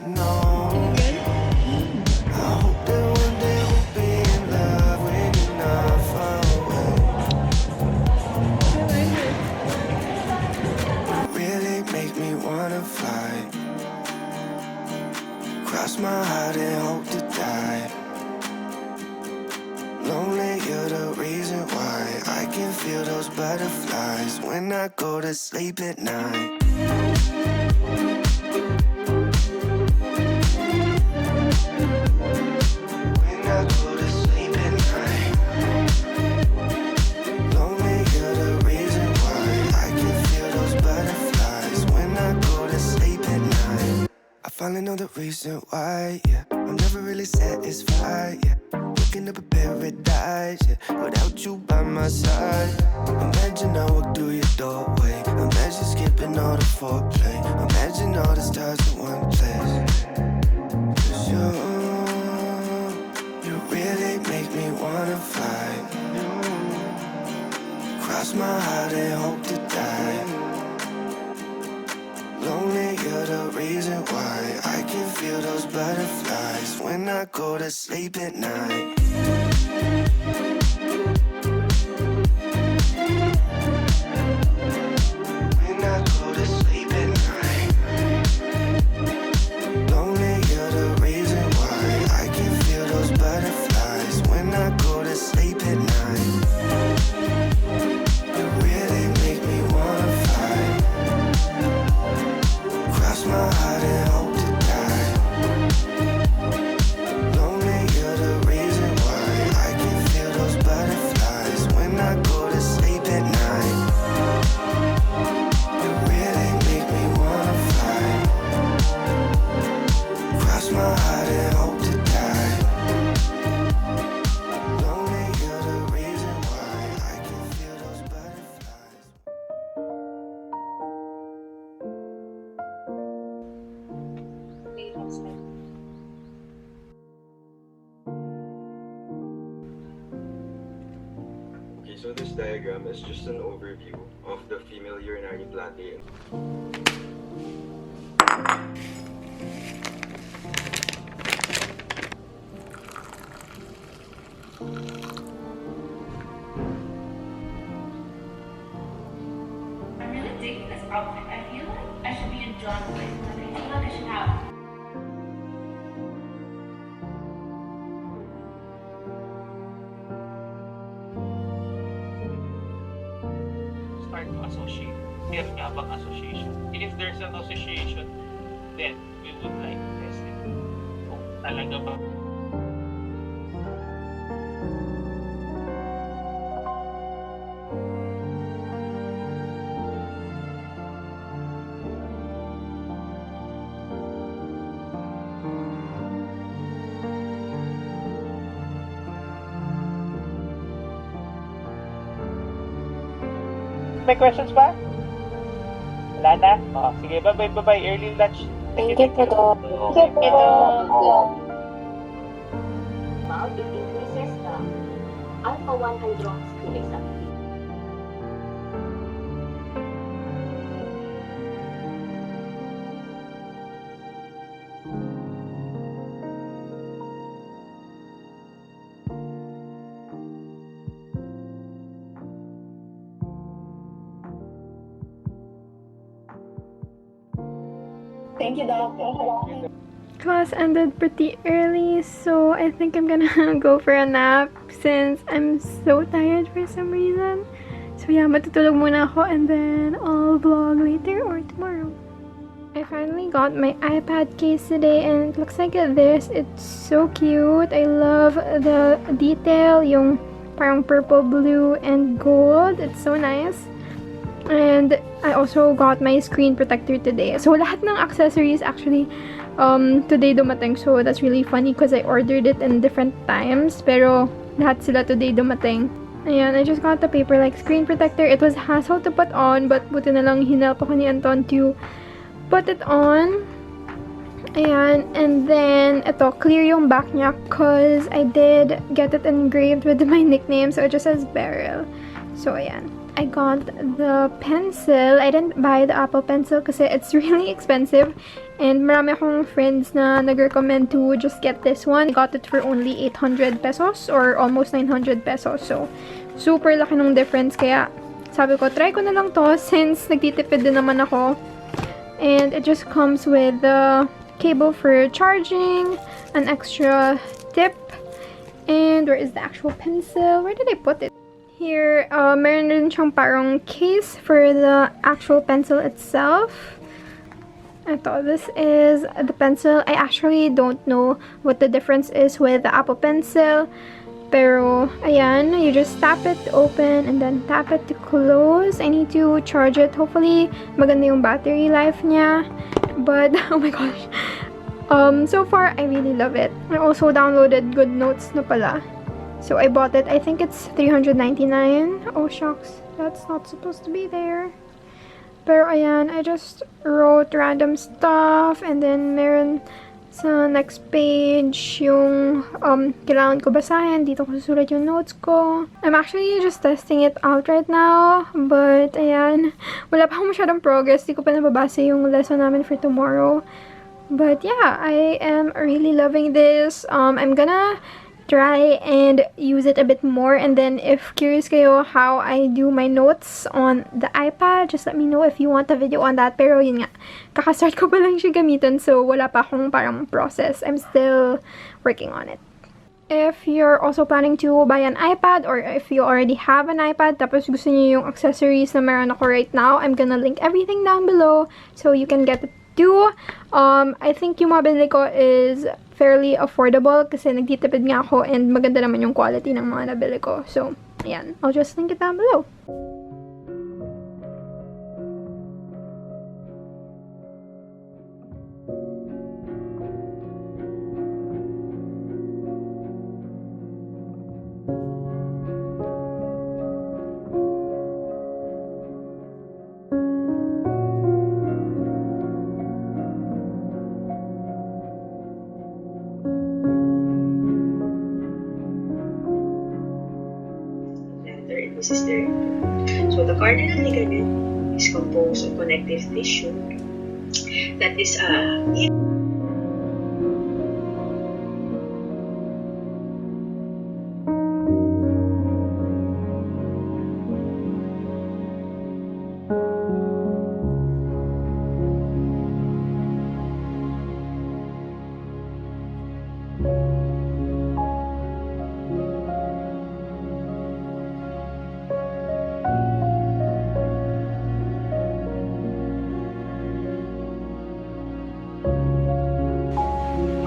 know. I hope that one day we'll be in love when you're not far away. You really make me wanna fly, cross my heart and hope to die. Lonely, you're the reason why I can feel those butterflies when I go to sleep at night. When I go to sleep at night. Lonely, you're the reason why I can feel those butterflies when I go to sleep at night. I finally know the reason why, yeah. I'm never really satisfied, yeah. Waking up a paradise, yeah, without you by my side. Imagine I walk through your doorway. Imagine skipping all the foreplay. Imagine all the stars in one place. 'Cause you really make me wanna fly, cross my heart and hope to die. Lonely, you're the reason why I can feel those butterflies when I go to sleep at night. When I go to sleep at night. Lonely, you're the reason why I can feel those butterflies when I go to sleep at night. You really make me wanna fly, cross my heart and hope to die. Lonely, you're the reason why I can feel those butterflies when I go to sleep at night. You really make me wanna fly, cross my heart and hope to die. Lonely, you're the reason why I can feel those butterflies. Okay, so this diagram is just an overview of the female urinary plaque. I'm really digging this outfit. I feel like I should be in John Wick. I feel like I should have. Start to associate. There's nga bang association? And if there's an association, then we would like to test it. Kung talaga ba. May questions pa? Wala na? Oh, sige, bye-bye. Early lunch. Thank you po, Doc. Thank you, Doc. It increases the alpha-1 hydroxylase activity. Thank you, Doc. Class ended pretty early, so I think I'm gonna go for a nap since I'm so tired for some reason. So yeah, matutulog muna ako and then I'll vlog later or tomorrow. I finally got my iPad case today and it looks like this. It's so cute. I love the detail, yung parang purple, blue, and gold. It's so nice. And I also got my screen protector today. So lahat ng accessories actually today dumating. So that's really funny because I ordered it in different times. Pero lahat sila today dumating. Ayan, I just got the paper like screen protector. It was hassle to put on, but buti na lang hinelp ako ni Anton to put it on. Ayan, and then ito, clear yung back niya because I did get it engraved with my nickname. So it just says Beryl. So ayan. I got the pencil. I didn't buy the Apple Pencil kasi it's really expensive. And marami akong friends na nag-recommend to just get this one. I got it for only 800 pesos or almost 900 pesos. So, super laki ng difference. Kaya, sabi ko, try ko na lang to since nagtitipid din naman ako. And it just comes with the cable for charging, an extra tip, and where is the actual pencil? Where did I put it? Here, meron rin siyang parang case for the actual pencil itself. Ito, this is the pencil. I actually don't know what the difference is with the Apple Pencil. Pero, ayan, you just tap it to open and then tap it to close. I need to charge it. Hopefully, maganda yung battery life niya. But, oh my gosh. So far, I really love it. I also downloaded GoodNotes na pala. So, I bought it. I think it's $399. Oh, shucks. That's not supposed to be there. Pero, ayan, I just wrote random stuff. And then, meron sa next page yung kailangan ko basahin. Dito ko susulat yung notes ko. I'm actually just testing it out right now. But, ayan, wala pa akong masyadong progress. Di ko pa nababasa yung lesson namin for tomorrow. But, yeah, I am really loving this. I'm gonna try and use it a bit more, and then if curious kayo how I do my notes on the iPad, just let me know if you want a video on that. Pero yun nga, kakastart ko pa lang siya gamitin, so wala pa akong parang process. I'm still working on it. If you're also planning to buy an iPad, or if you already have an iPad tapos gusto niyo yung accessories na meron ako right now, I'm gonna link everything down below so you can get it too. I think yung mga binili ko is fairly affordable kasi nagtitipid nga ako and maganda naman yung quality ng mga nabili ko. So, ayan. I'll just link it down below. This is there. So the cardinal ligament is composed of connective tissue that is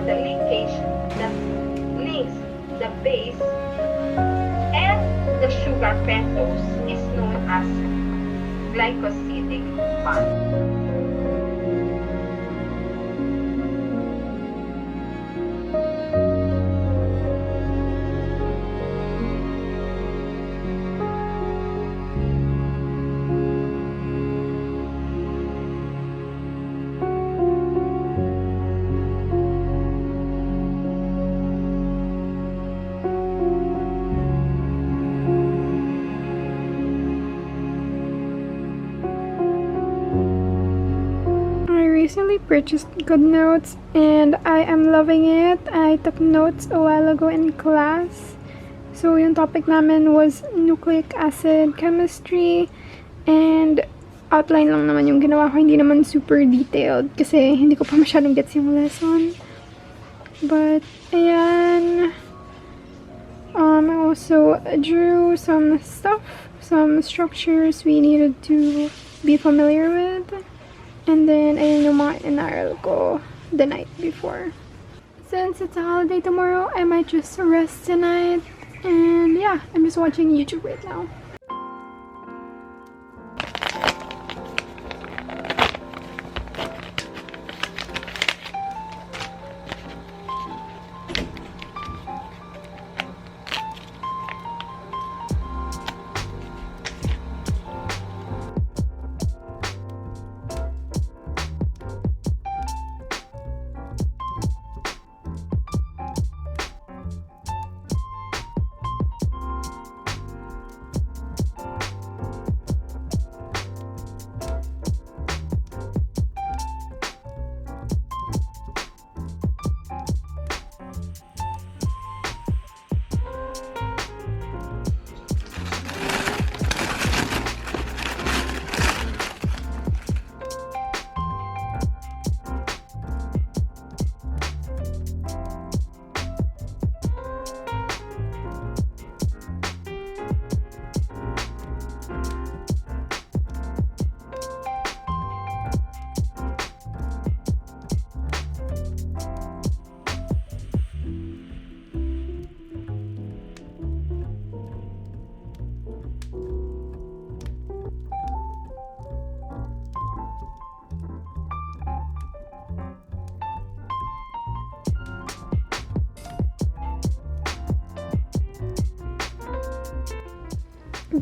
the linkage that links the base and the sugar pentose is known as glycosidic bond. Recently purchased GoodNotes and I am loving it. I took notes a while ago in class. So yung topic namin was nucleic acid chemistry and outline lang naman yung ginawa ko. Hindi naman super detailed kasi hindi ko pa masyadong gets yung lesson. But ayan. I also drew some stuff, some structures we needed to be familiar with. And then, ayun yung mga inaral ko the night before. Since it's a holiday tomorrow, I might just rest tonight. And yeah, I'm just watching YouTube right now.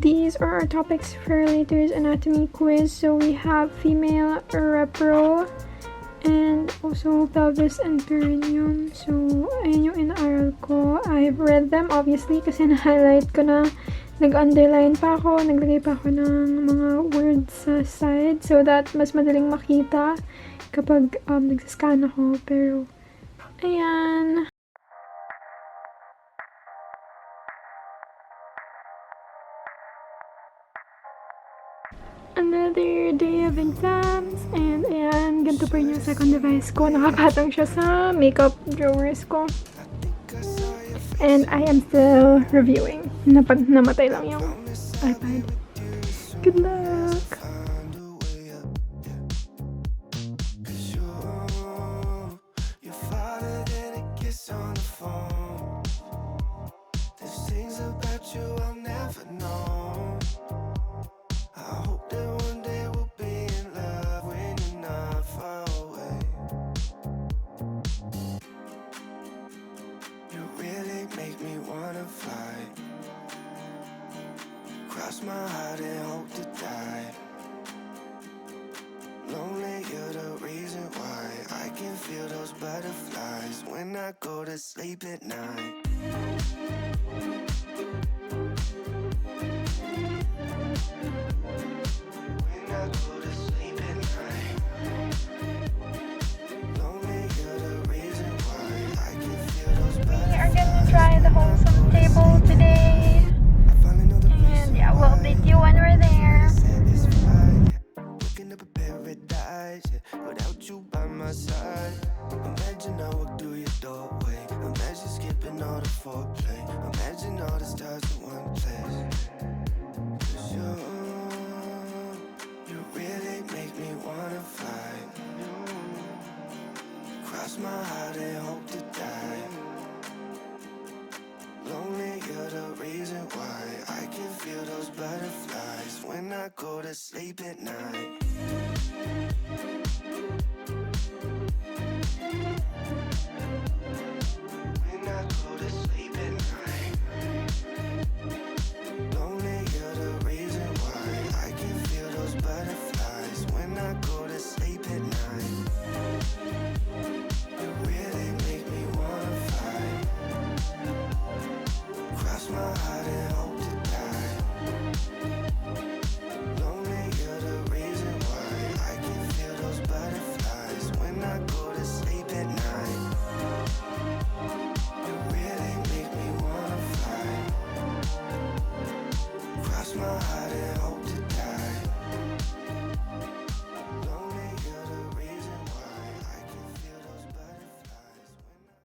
these are our topics for later's anatomy quiz. So we have female repro and also pelvis and perineum. So ayun yung inaaral ko. I've read them obviously kasi na-highlight ko na. Nag-underline pa ako, naglagay pa ako ng mga words sa side so that mas madaling makita kapag nagsascan ako. Pero ayan. Another day of exams, and ayan, ganito pa rin yung second device ko. Nakapatong siya sa makeup drawers ko. And I am still reviewing. Namatay lang yung iPad. Good luck! Cross my heart and hope to die. Lonely, you're the reason why I can feel those butterflies when I go to sleep at night. When I go to sleep at night. Lonely, you're the reason why I can feel those butterflies. We are gonna try the wholesome table today. And yeah, we'll update you when we're there. Waking up in paradise without you by my side. Imagine I walk through your doorway. Imagine skipping all the foreplay. Imagine all the stars in one place. 'Cause you really make me wanna fly. Cross my heart and hope to die. Lonely, you're the reason why I can feel those butterflies when I go to sleep at night.